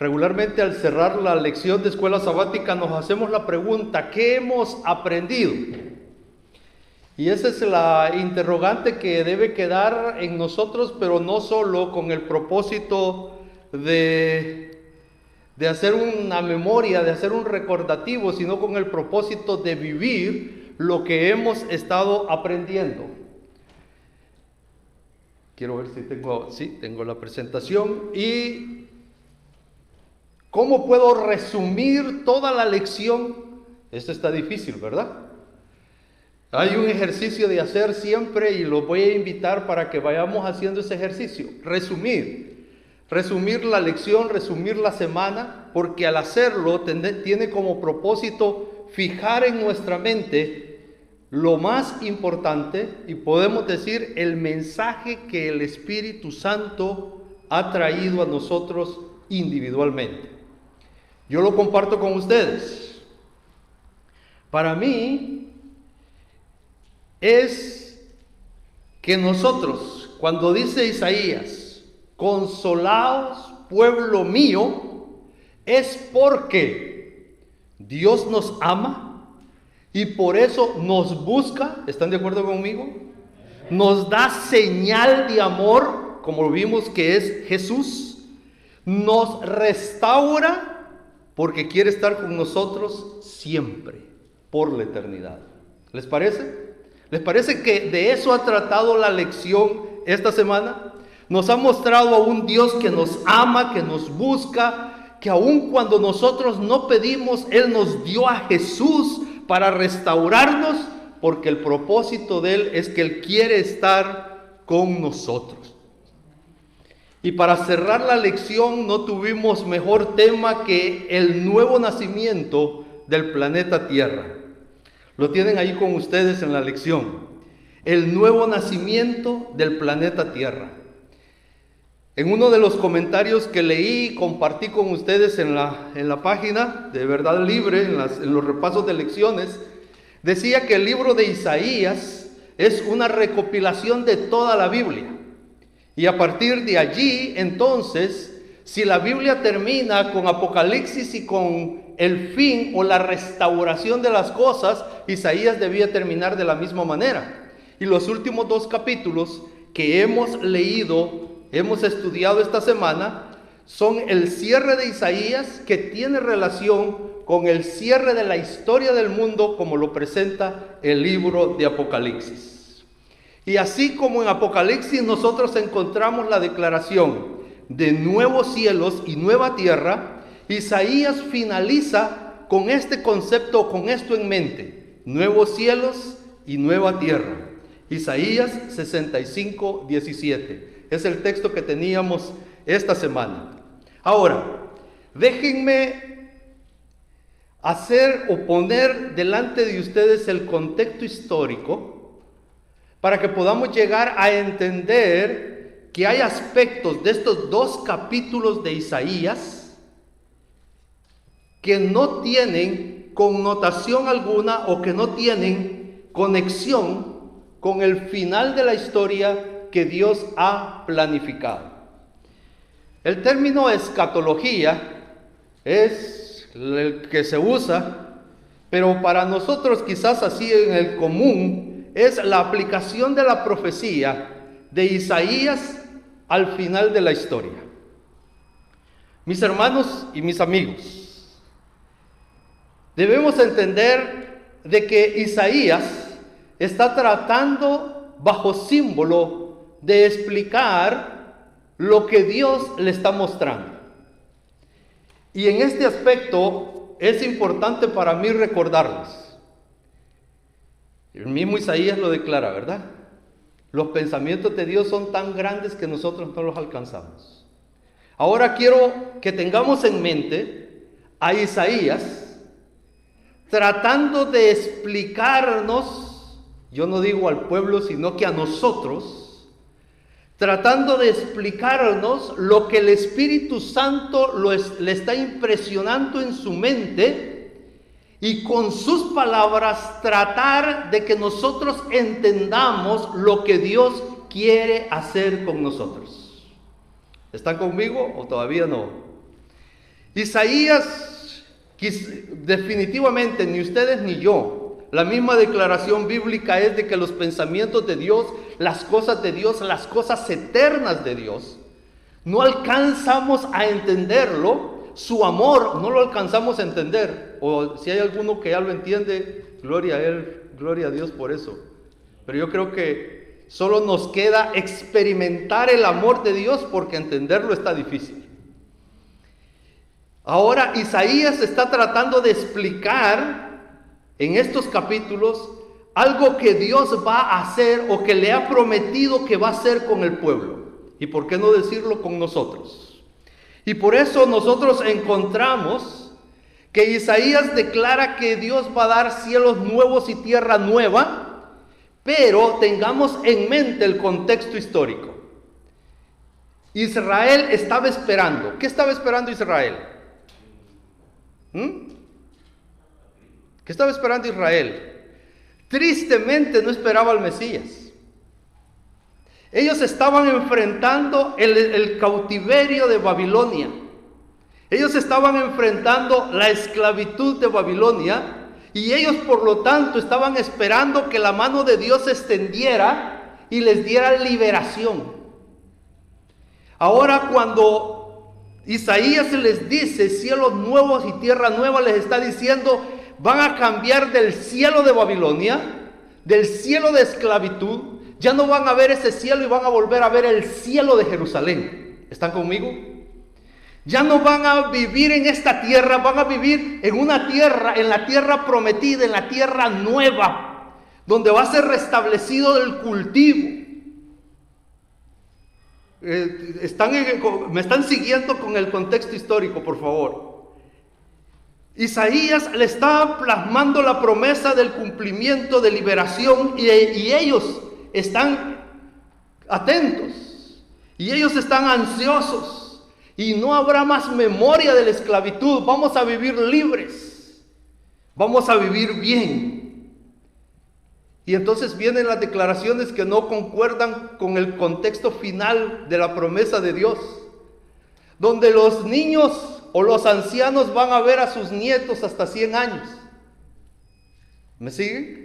Regularmente al cerrar la lección de escuela sabática nos hacemos la pregunta, ¿qué hemos aprendido? Y esa es la interrogante que debe quedar en nosotros, pero no solo con el propósito de hacer una memoria, de hacer un recordativo, sino con el propósito de vivir lo que hemos estado aprendiendo. Quiero ver si tengo la presentación. ¿Y cómo puedo resumir toda la lección? Esto está difícil, ¿verdad? Hay un ejercicio de hacer siempre y lo voy a invitar para que vayamos haciendo ese ejercicio. Resumir la lección, resumir la semana, porque al hacerlo tiene como propósito fijar en nuestra mente lo más importante y podemos decir el mensaje que el Espíritu Santo ha traído a nosotros individualmente. Yo lo comparto con ustedes. Para mí es que nosotros, cuando dice Isaías, consolaos, pueblo mío, es porque Dios nos ama y por eso nos busca. ¿Están de acuerdo conmigo? Nos da señal de amor, como vimos que es Jesús. Nos restaura porque quiere estar con nosotros siempre, por la eternidad. ¿Les parece? ¿Les parece que de eso ha tratado la lección esta semana? Nos ha mostrado a un Dios que nos ama, que nos busca, que aun cuando nosotros no pedimos, Él nos dio a Jesús para restaurarnos, porque el propósito de Él es que Él quiere estar con nosotros. Y para cerrar la lección no tuvimos mejor tema que el nuevo nacimiento del planeta Tierra. Lo tienen ahí con ustedes en la lección. El nuevo nacimiento del planeta Tierra. En uno de los comentarios que leí y compartí con ustedes en la página de Verdad Libre, en los repasos de lecciones, decía que el libro de Isaías es una recopilación de toda la Biblia. Y a partir de allí, entonces, si la Biblia termina con Apocalipsis y con el fin o la restauración de las cosas, Isaías debía terminar de la misma manera. Y los últimos 2 capítulos que hemos leído, hemos estudiado esta semana, son el cierre de Isaías, que tiene relación con el cierre de la historia del mundo, como lo presenta el libro de Apocalipsis. Y así como en Apocalipsis nosotros encontramos la declaración de nuevos cielos y nueva tierra, Isaías finaliza con este concepto, con esto en mente: nuevos cielos y nueva tierra. Isaías 65:17 es el texto que teníamos esta semana. Ahora, déjenme hacer o poner delante de ustedes el contexto histórico para que podamos llegar a entender que hay aspectos de estos 2 capítulos de Isaías que no tienen connotación alguna o que no tienen conexión con el final de la historia que Dios ha planificado. El término escatología es el que se usa, pero para nosotros quizás así en el común es la aplicación de la profecía de Isaías al final de la historia. Mis hermanos y mis amigos, debemos entender de que Isaías está tratando bajo símbolo de explicar lo que Dios le está mostrando. Y en este aspecto es importante para mí recordarles. El mismo Isaías lo declara, ¿verdad? Los pensamientos de Dios son tan grandes que nosotros no los alcanzamos. Ahora quiero que tengamos en mente a Isaías tratando de explicarnos, yo no digo al pueblo, sino que a nosotros, tratando de explicarnos lo que el Espíritu Santo le está impresionando en su mente y con sus palabras tratar de que nosotros entendamos lo que Dios quiere hacer con nosotros. ¿Están conmigo o todavía no? Isaías, definitivamente ni ustedes ni yo, la misma declaración bíblica es de que los pensamientos de Dios, las cosas de Dios, las cosas eternas de Dios, no alcanzamos a entenderlo. Su amor no lo alcanzamos a entender, o si hay alguno que ya lo entiende, gloria a Él, gloria a Dios por eso. Pero yo creo que solo nos queda experimentar el amor de Dios, porque entenderlo está difícil. Ahora Isaías está tratando de explicar en estos capítulos algo que Dios va a hacer, o que le ha prometido que va a hacer con el pueblo, y por qué no decirlo con nosotros. Y por eso nosotros encontramos que Isaías declara que Dios va a dar cielos nuevos y tierra nueva, pero tengamos en mente el contexto histórico. Israel estaba esperando. ¿Qué estaba esperando Israel? ¿Qué estaba esperando Israel? Tristemente no esperaba al Mesías. Ellos estaban enfrentando el cautiverio de Babilonia. Ellos estaban enfrentando la esclavitud de Babilonia, y ellos por lo tanto estaban esperando que la mano de Dios se extendiera y les diera liberación. Ahora cuando Isaías les dice cielos nuevos y tierra nueva, les está diciendo: van a cambiar del cielo de Babilonia, del cielo de esclavitud. Ya no van a ver ese cielo y van a volver a ver el cielo de Jerusalén. ¿Están conmigo? Ya no van a vivir en esta tierra, van a vivir en una tierra, en la tierra prometida, en la tierra nueva, donde va a ser restablecido el cultivo. Me están siguiendo con el contexto histórico, por favor. Isaías le está plasmando la promesa del cumplimiento de liberación, y ellos están atentos, y ellos están ansiosos, y no habrá más memoria de la esclavitud. Vamos a vivir libres, vamos a vivir bien. Y entonces vienen las declaraciones que no concuerdan con el contexto final de la promesa de Dios, donde los niños o los ancianos van a ver a sus nietos hasta 100 años. ¿Me siguen?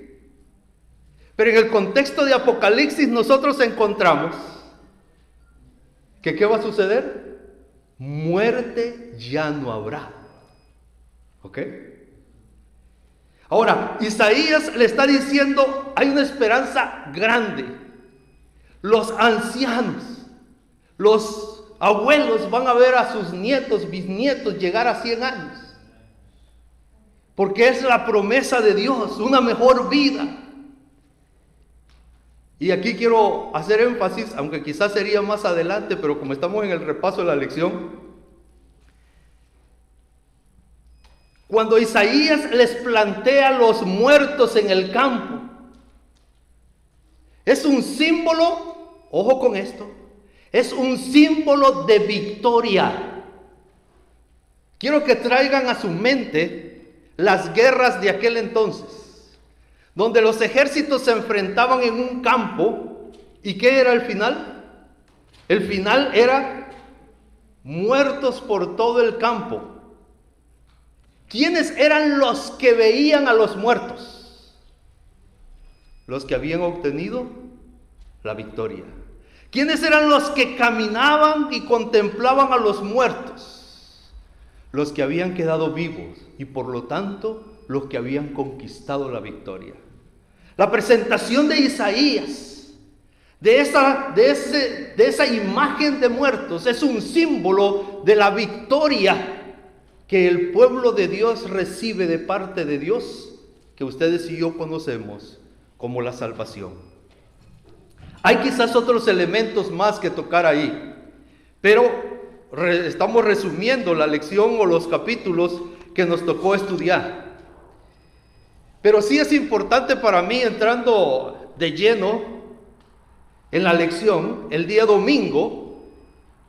Pero en el contexto de Apocalipsis nosotros encontramos que ¿qué va a suceder? Muerte ya no habrá. ¿Ok? Ahora, Isaías le está diciendo, hay una esperanza grande. Los ancianos, los abuelos van a ver a sus nietos, bisnietos llegar a 100 años. Porque es la promesa de Dios, una mejor vida. Y aquí quiero hacer énfasis, aunque quizás sería más adelante, pero como estamos en el repaso de la lección, cuando Isaías les plantea los muertos en el campo, es un símbolo, ojo con esto, es un símbolo de victoria. Quiero que traigan a su mente las guerras de aquel entonces, donde los ejércitos se enfrentaban en un campo. ¿Y qué era el final? El final era muertos por todo el campo. ¿Quiénes eran los que veían a los muertos? Los que habían obtenido la victoria. ¿Quiénes eran los que caminaban y contemplaban a los muertos? Los que habían quedado vivos y por lo tanto los que habían conquistado la victoria. La presentación de Isaías de esa imagen de muertos es un símbolo de la victoria que el pueblo de Dios recibe de parte de Dios, que ustedes y yo conocemos como la salvación. Hay quizás otros elementos más que tocar ahí, pero estamos resumiendo la lección o los capítulos que nos tocó estudiar. Pero sí es importante para mí, entrando de lleno en la lección, el día domingo,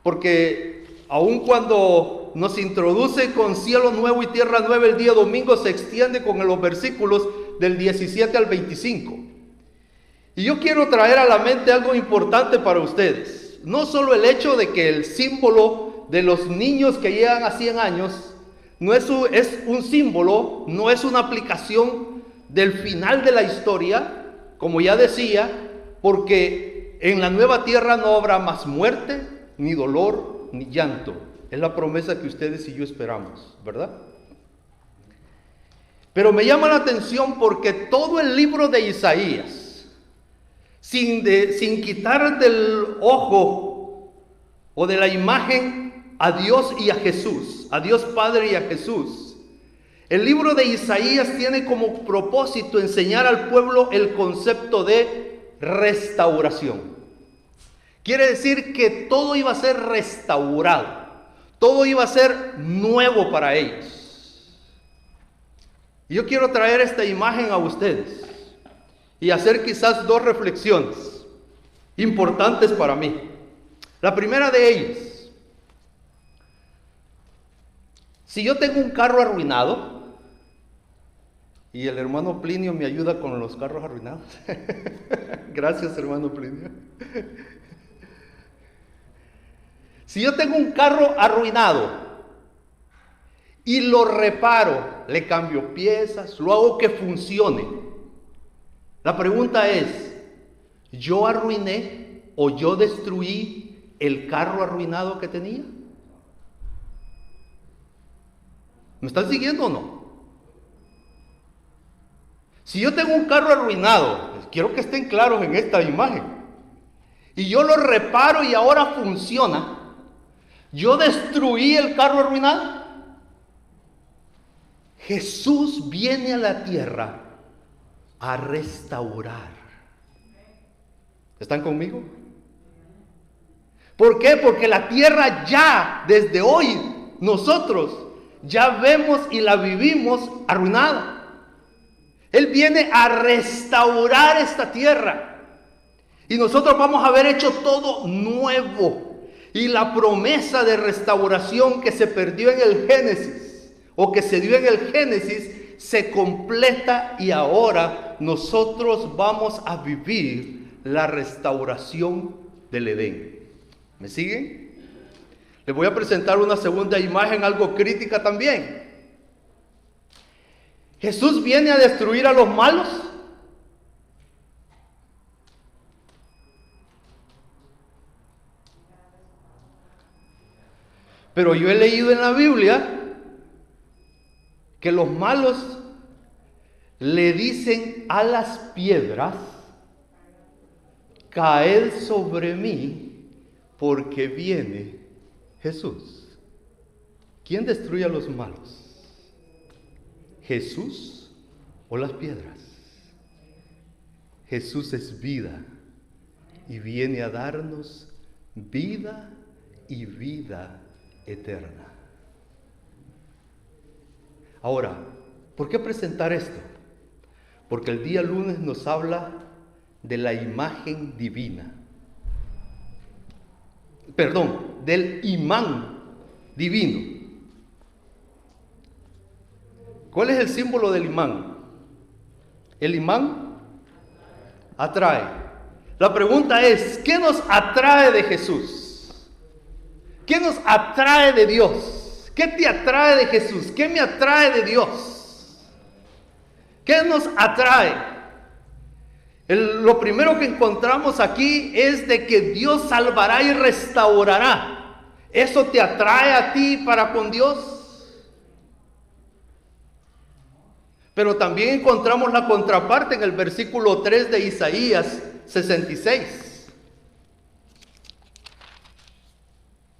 porque aun cuando nos introduce con cielo nuevo y tierra nueva, el día domingo se extiende con los versículos del 17 al 25. Y yo quiero traer a la mente algo importante para ustedes. No solo el hecho de que el símbolo de los niños que llegan a 100 años no es un símbolo, no es una aplicación del final de la historia, como ya decía, porque en la nueva tierra no habrá más muerte, ni dolor, ni llanto. Es la promesa que ustedes y yo esperamos, ¿verdad? Pero me llama la atención porque todo el libro de Isaías, sin quitar del ojo o de la imagen a Dios y a Jesús, a Dios Padre y a Jesús, el libro de Isaías tiene como propósito enseñar al pueblo el concepto de restauración. Quiere decir que todo iba a ser restaurado, todo iba a ser nuevo para ellos. Y yo quiero traer esta imagen a ustedes y hacer quizás dos reflexiones importantes para mí. La primera de ellas: si yo tengo un carro arruinado, y el hermano Plinio me ayuda con los carros arruinados. Gracias, hermano Plinio. Si yo tengo un carro arruinado y lo reparo, le cambio piezas, lo hago que funcione, la pregunta es: ¿yo arruiné o yo destruí el carro arruinado que tenía? ¿Me están siguiendo o no? Si yo tengo un carro arruinado, quiero que estén claros en esta imagen, y yo lo reparo y ahora funciona, ¿yo destruí el carro arruinado? Jesús viene a la tierra a restaurar. ¿Están conmigo? ¿Por qué? Porque la tierra ya, desde hoy, nosotros ya vemos y la vivimos arruinada. Él viene a restaurar esta tierra. Y nosotros vamos a haber hecho todo nuevo. Y la promesa de restauración que se perdió en el Génesis, o que se dio en el Génesis, se completa y ahora nosotros vamos a vivir la restauración del Edén. ¿Me siguen? Les voy a presentar una segunda imagen, algo crítica también. ¿Jesús viene a destruir a los malos? Pero yo he leído en la Biblia que los malos le dicen a las piedras: caed sobre mí, porque viene Jesús. ¿Quién destruye a los malos? ¿Jesús o las piedras? Jesús es vida y viene a darnos vida y vida eterna. Ahora, ¿por qué presentar esto? Porque el día lunes nos habla de la imagen divina. Perdón, del imán divino. ¿Cuál es el símbolo del imán? El imán atrae. La pregunta es: ¿qué nos atrae de Jesús? ¿Qué nos atrae de Dios? ¿Qué te atrae de Jesús? ¿Qué me atrae de Dios? ¿Qué nos atrae? Lo primero que encontramos aquí es de que Dios salvará y restaurará. ¿Eso te atrae a ti para con Dios? Pero también encontramos la contraparte en el versículo 3 de Isaías 66.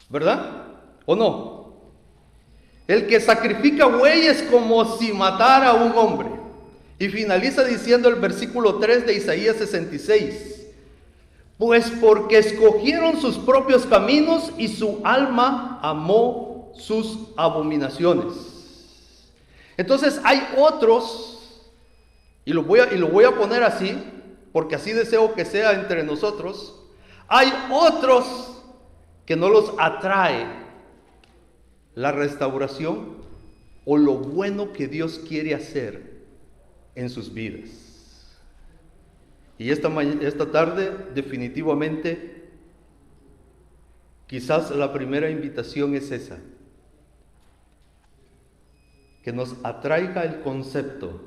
¿Verdad? ¿O no? El que sacrifica bueyes como si matara a un hombre. Y finaliza diciendo el versículo 3 de Isaías 66. Pues porque escogieron sus propios caminos y su alma amó sus abominaciones. Entonces hay otros, y lo voy a poner así, porque así deseo que sea entre nosotros. Hay otros que no los atrae la restauración o lo bueno que Dios quiere hacer en sus vidas. Y esta tarde definitivamente Quizás la primera invitación es esa, que nos atraiga el concepto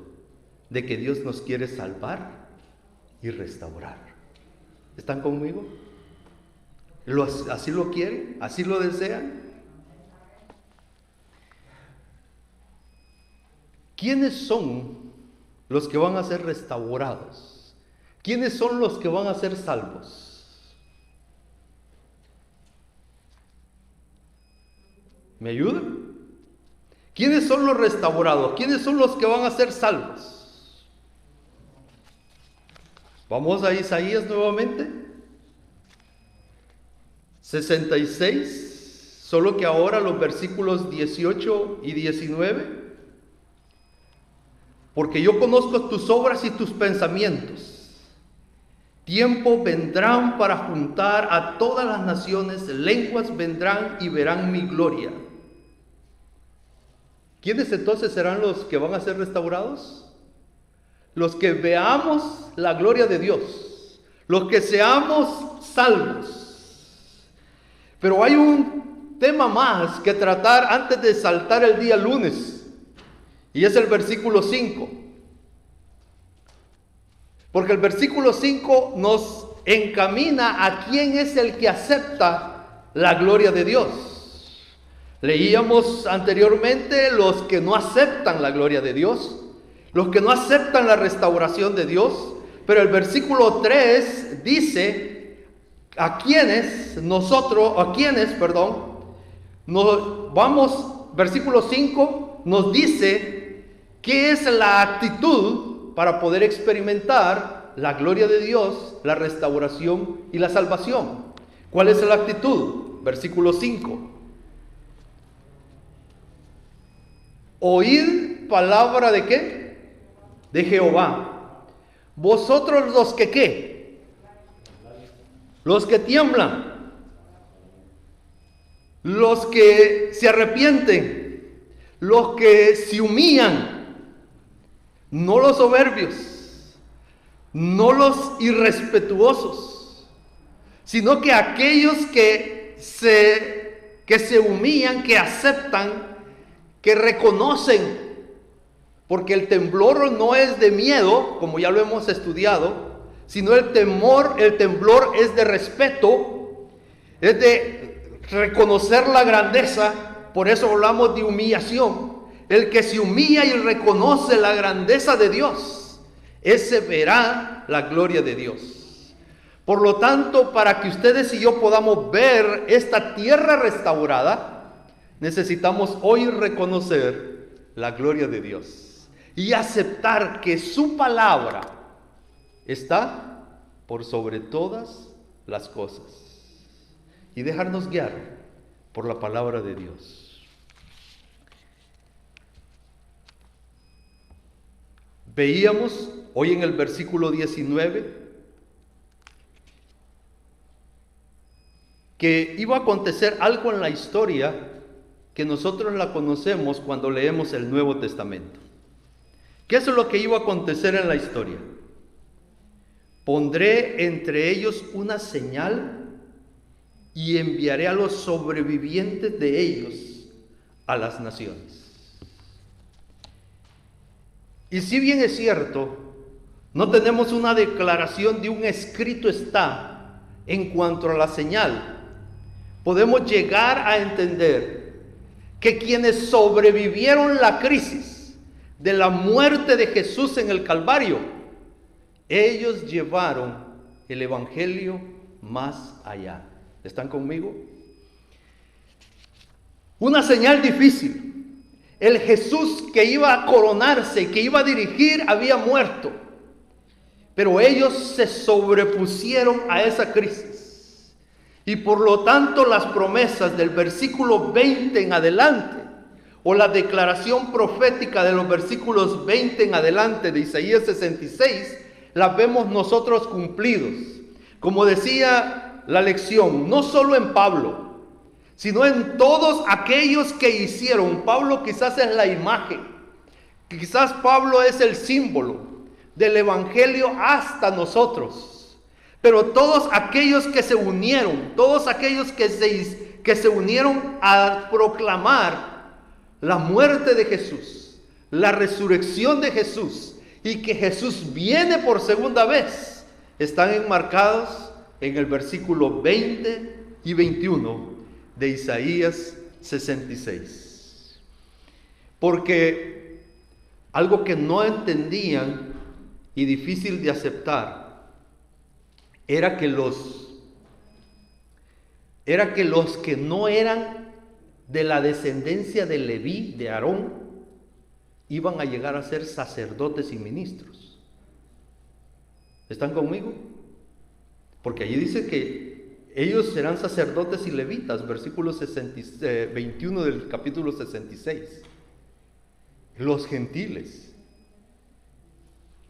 de que Dios nos quiere salvar y restaurar. ¿Están conmigo? ¿Así lo quieren? ¿Así lo desean? ¿Quiénes son los que van a ser restaurados? ¿Quiénes son los que van a ser salvos? ¿Me ayudan? ¿Quiénes son los restaurados? ¿Quiénes son los que van a ser salvos? Vamos a Isaías nuevamente. 66, solo que ahora los versículos 18 y 19. Porque yo conozco tus obras y tus pensamientos. Tiempo vendrán para juntar a todas las naciones, lenguas vendrán y verán mi gloria. ¿Quiénes entonces serán los que van a ser restaurados? Los que veamos la gloria de Dios, los que seamos salvos. Pero hay un tema más que tratar antes de saltar el día lunes, y es el versículo 5. Porque el versículo 5 nos encamina a quién es el que acepta la gloria de Dios. Leíamos anteriormente los que no aceptan la gloria de Dios, los que no aceptan la restauración de Dios, pero el versículo 3 dice versículo 5 nos dice qué es la actitud para poder experimentar la gloria de Dios, la restauración y la salvación. ¿Cuál es la actitud? Versículo 5. Oíd palabra de ¿qué? De Jehová. Vosotros los que ¿qué? Los que tiemblan, los que se arrepienten, los que se humillan, no los soberbios, no los irrespetuosos, sino que aquellos que se humillan, que aceptan, que reconocen, porque el temblor no es de miedo, como ya lo hemos estudiado, sino el temblor es de respeto, es de reconocer la grandeza. Por eso hablamos de humillación. El que se humilla y reconoce la grandeza de Dios, ese verá la gloria de Dios. Por lo tanto, para que ustedes y yo podamos ver esta tierra restaurada, necesitamos hoy reconocer la gloria de Dios y aceptar que su palabra está por sobre todas las cosas y dejarnos guiar por la palabra de Dios. Veíamos hoy en el versículo 19 que iba a acontecer algo en la historia que nosotros la conocemos cuando leemos el Nuevo Testamento. ¿Qué es lo que iba a acontecer en la historia? Pondré entre ellos una señal y enviaré a los sobrevivientes de ellos a las naciones. Y si bien es cierto, no tenemos una declaración de un escrito está en cuanto a la señal, podemos llegar a entender que quienes sobrevivieron la crisis de la muerte de Jesús en el Calvario, ellos llevaron el evangelio más allá. ¿Están conmigo? Una señal difícil. El Jesús que iba a coronarse, que iba a dirigir, había muerto. Pero ellos se sobrepusieron a esa crisis. Y por lo tanto las promesas del versículo 20 en adelante, o la declaración profética de los versículos 20 en adelante de Isaías 66, las vemos nosotros cumplidos. Como decía la lección, no solo en Pablo, sino en todos aquellos que hicieron. Pablo quizás es la imagen, quizás Pablo es el símbolo del evangelio hasta nosotros. Pero todos aquellos que se unieron, todos aquellos que se unieron a proclamar la muerte de Jesús, la resurrección de Jesús y que Jesús viene por segunda vez, están enmarcados en el versículo 20 y 21 de Isaías 66. Porque algo que no entendían y difícil de aceptar era que los que no eran de la descendencia de Leví, de Aarón, iban a llegar a ser sacerdotes y ministros. ¿Están conmigo? Porque allí dice que ellos serán sacerdotes y levitas, versículo 21 del capítulo 66. Los gentiles.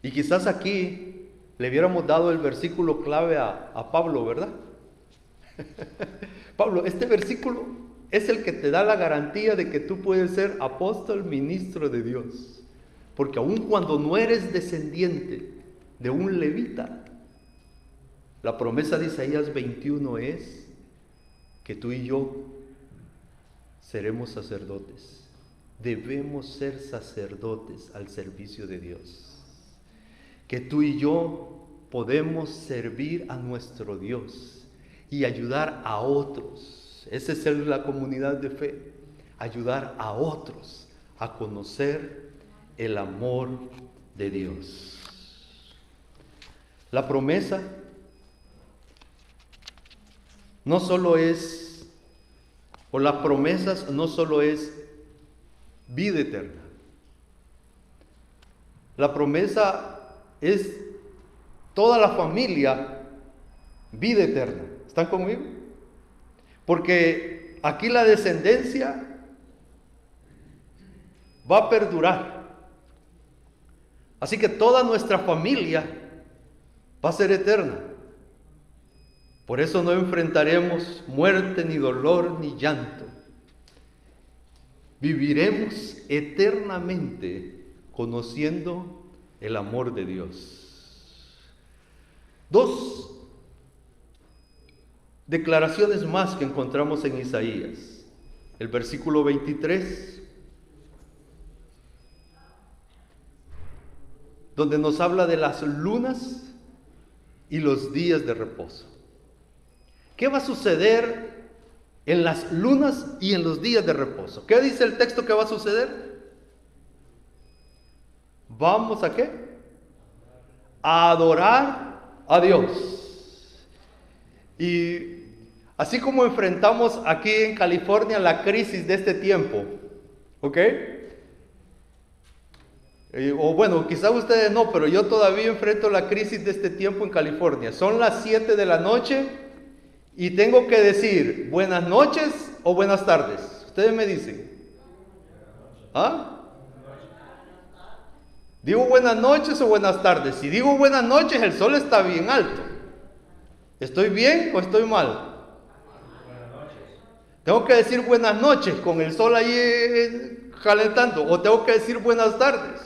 Y quizás aquí le hubiéramos dado el versículo clave a Pablo, ¿verdad? Pablo, este versículo es el que te da la garantía de que tú puedes ser apóstol, ministro de Dios. Porque aun cuando no eres descendiente de un levita, la promesa de Isaías 21 es que tú y yo seremos sacerdotes. Debemos ser sacerdotes al servicio de Dios. Que tú y yo podemos servir a nuestro Dios y ayudar a otros. Esa es la comunidad de fe. Ayudar a otros a conocer el amor de Dios. La promesa no solo es, o las promesas no solo es vida eterna. La promesa es toda la familia, vida eterna. ¿Están conmigo? Porque aquí la descendencia va a perdurar. Así que toda nuestra familia va a ser eterna. Por eso no enfrentaremos muerte, ni dolor, ni llanto. Viviremos eternamente conociendo el amor de Dios. Dos declaraciones más que encontramos en Isaías. El versículo 23, donde nos habla de las lunas y los días de reposo. ¿Qué va a suceder en las lunas y en los días de reposo? ¿Qué dice el texto que va a suceder? ¿Vamos a qué? A adorar a Dios. Y así como enfrentamos aquí en California la crisis de este tiempo, ¿ok? O bueno, quizás ustedes no, pero yo todavía enfrento la crisis de este tiempo en California. Son las 7 de la noche y tengo que decir buenas noches o buenas tardes. Ustedes me dicen. ¿Ah? ¿Digo buenas noches o buenas tardes? Si digo buenas noches, el sol está bien alto. ¿Estoy bien o estoy mal? Buenas noches. ¿Tengo que decir buenas noches con el sol ahí calentando? ¿O tengo que decir buenas tardes?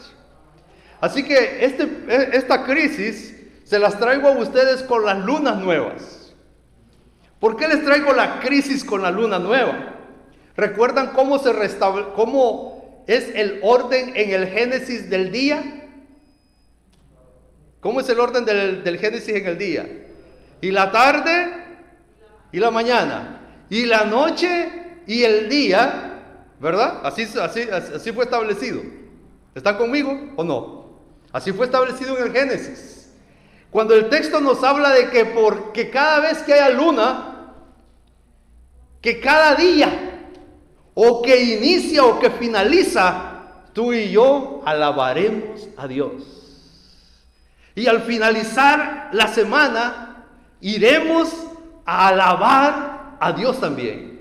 Así que esta crisis se las traigo a ustedes con las lunas nuevas. ¿Por qué les traigo la crisis con la luna nueva? ¿Recuerdan cómo es el orden en el Génesis del día? ¿Cómo es el orden del Génesis en el día? Y la tarde y la mañana. Y la noche y el día, ¿verdad? Así fue establecido. ¿Están conmigo o no? Así fue establecido en el Génesis. Cuando el texto nos habla de que porque cada vez que haya luna, que cada día, o que inicia o que finaliza, tú y yo alabaremos a Dios. Y al finalizar la semana, iremos a alabar a Dios también.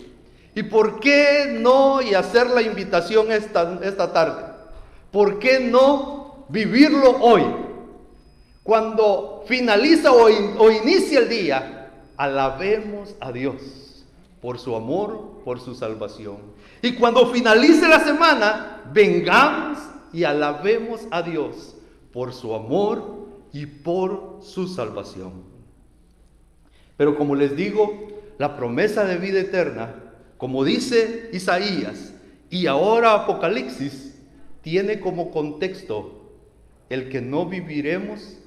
¿Y por qué no y hacer la invitación esta tarde? ¿Por qué no vivirlo hoy? Cuando finaliza o inicia el día, alabemos a Dios por su amor, por su salvación. Y cuando finalice la semana, vengamos y alabemos a Dios por su amor y por su salvación. Pero como les digo, la promesa de vida eterna, como dice Isaías y ahora Apocalipsis, tiene como contexto el que no viviremos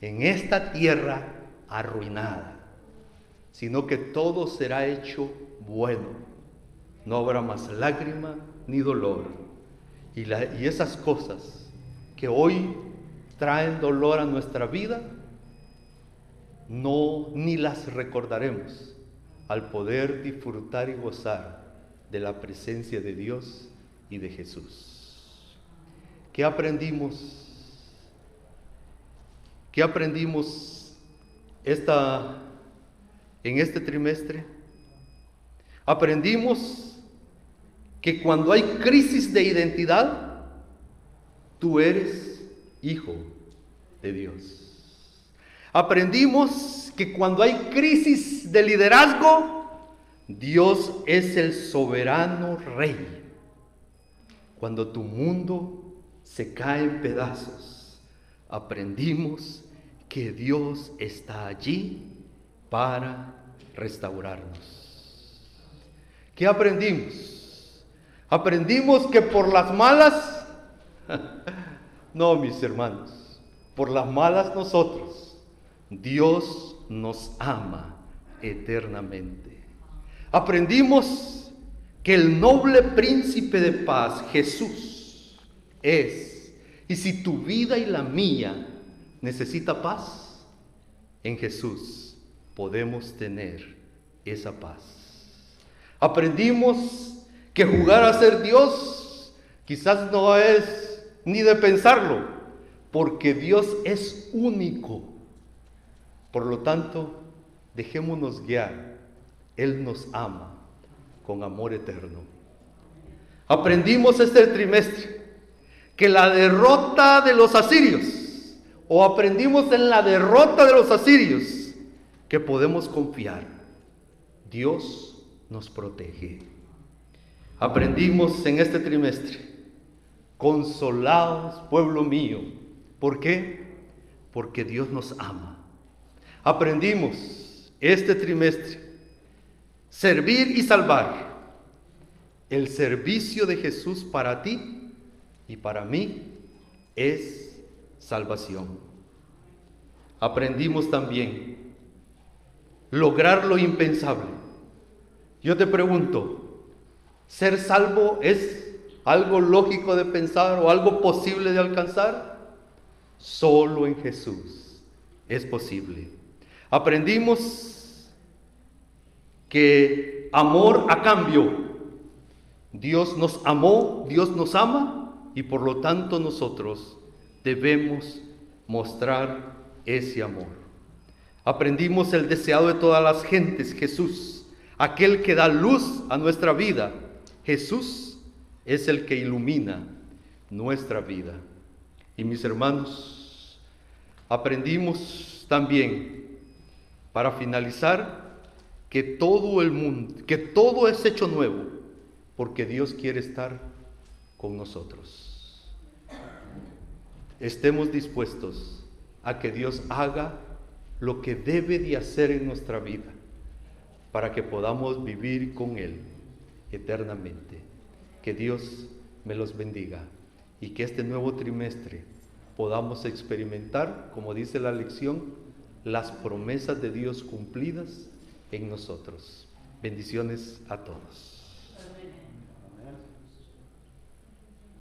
en esta tierra arruinada, sino que todo será hecho bueno. No habrá más lágrima ni dolor. Y esas cosas que hoy traen dolor a nuestra vida, ni las recordaremos al poder disfrutar y gozar de la presencia de Dios y de Jesús. ¿Qué aprendimos? ¿Qué aprendimos en este trimestre? Aprendimos que cuando hay crisis de identidad, tú eres hijo de Dios. Aprendimos que cuando hay crisis de liderazgo, Dios es el soberano rey. Cuando tu mundo se cae en pedazos, aprendimos que Dios está allí para restaurarnos. ¿Qué aprendimos? Aprendimos que por las malas, no, mis hermanos, por las malas nosotros, Dios nos ama eternamente. Aprendimos que el noble príncipe de paz, Jesús, es. Y si tu vida y la mía necesita paz, en Jesús podemos tener esa paz. Aprendimos que jugar a ser Dios quizás no es ni de pensarlo, porque Dios es único. Por lo tanto, dejémonos guiar. Él nos ama con amor eterno. Aprendimos este trimestre que la derrota de los asirios, o aprendimos en la derrota de los asirios, que podemos confiar. Dios nos protege. Aprendimos en este trimestre, consolaos, pueblo mío. ¿Por qué? Porque Dios nos ama. Aprendimos este trimestre, servir y salvar. El servicio de Jesús para ti y para mí es salvación. Aprendimos también lograr lo impensable. Yo te pregunto, ¿ser salvo es algo lógico de pensar o algo posible de alcanzar? Solo en Jesús es posible. Aprendimos que amor a cambio. Dios nos amó, Dios nos ama, y por lo tanto nosotros debemos mostrar ese amor. Aprendimos el deseado de todas las gentes, Jesús, aquel que da luz a nuestra vida. Jesús es el que ilumina nuestra vida. Y mis hermanos, aprendimos también, para finalizar, que todo el mundo, que todo es hecho nuevo, porque Dios quiere estar con nosotros. Estemos dispuestos a que Dios haga lo que debe de hacer en nuestra vida, para que podamos vivir con Él eternamente. Que Dios me los bendiga y que este nuevo trimestre podamos experimentar, como dice la lección, las promesas de Dios cumplidas en nosotros. Bendiciones a todos.